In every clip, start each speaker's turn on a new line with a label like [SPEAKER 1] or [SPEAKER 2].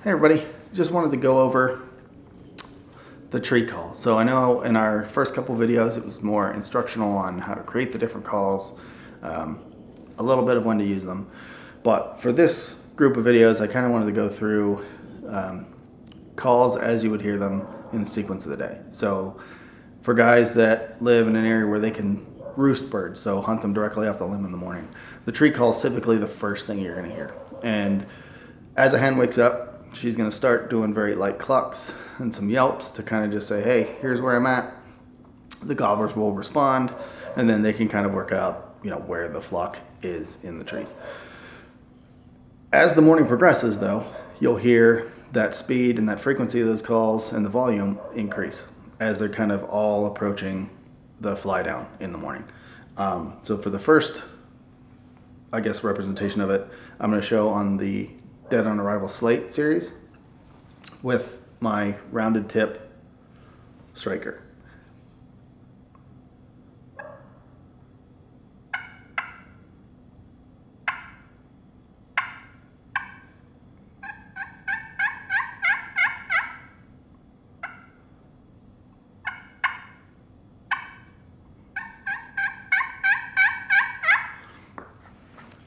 [SPEAKER 1] Hey everybody, just wanted to go over the tree call. So I know in our first couple videos it was more instructional on how to create the different calls, a little bit of when to use them. But for this group of videos I kind of wanted to go through calls as you would hear them in the sequence of the day. So for guys that live in an area where they can roost birds, so hunt them directly off the limb in the morning, the tree call is typically the first thing you're going to hear. And as a hen wakes up, she's going to start doing very light clucks and some yelps to kind of just say, hey, here's where I'm at. The gobblers will respond, and then they can kind of work out, where the flock is in the trees. As the morning progresses, though, you'll hear that speed and that frequency of those calls and the volume increase as they're kind of all approaching the fly down in the morning. So for the first, representation of it, I'm going to show on the Dead on Arrival Slate series with my rounded tip striker.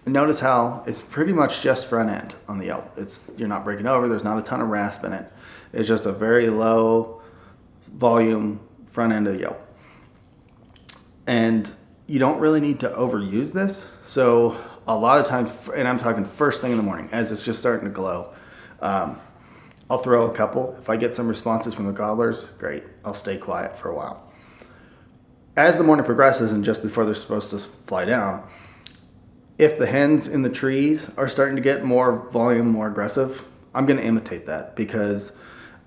[SPEAKER 1] Notice how it's pretty much just front end on the yelp. You're not breaking over, there's not a ton of rasp in it. It's just a very low volume front end of the yelp. And you don't really need to overuse this. So a lot of times, and I'm talking first thing in the morning, as it's just starting to glow, I'll throw a couple. If I get some responses from the gobblers, great, I'll stay quiet for a while. As the morning progresses and just before they're supposed to fly down, if the hens in the trees are starting to get more volume, more aggressive, I'm going to imitate that, because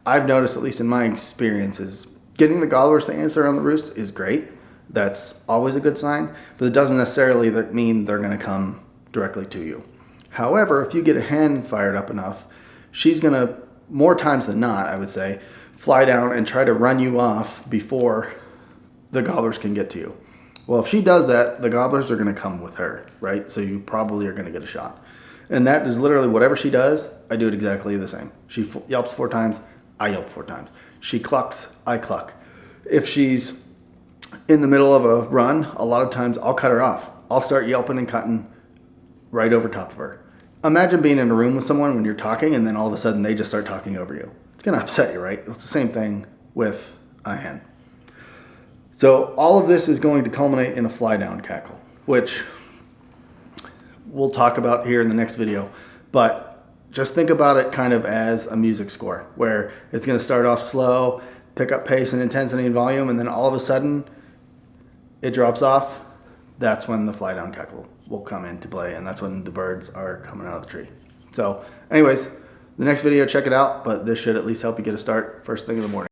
[SPEAKER 1] I've noticed, at least in my experiences, getting the gobblers to answer on the roost is great. That's always a good sign, but it doesn't necessarily mean they're going to come directly to you. However, if you get a hen fired up enough, she's going to, more times than not, I would say, fly down and try to run you off before the gobblers can get to you. Well, if she does that, the gobblers are going to come with her, right? So you probably are going to get a shot. And that is literally whatever she does, I do it exactly the same. She yelps 4 times, I yelp 4 times. She clucks, I cluck. If she's in the middle of a run, a lot of times I'll cut her off. I'll start yelping and cutting right over top of her. Imagine being in a room with someone when you're talking and then all of a sudden they just start talking over you. It's going to upset you, right? It's the same thing with a hen. So all of this is going to culminate in a fly down cackle, which we'll talk about here in the next video. But just think about it kind of as a music score, where it's going to start off slow, pick up pace and intensity and volume, and then all of a sudden it drops off. That's when the fly down cackle will come into play, and that's when the birds are coming out of the tree. So anyways, the next video, check it out, but this should at least help you get a start first thing in the morning.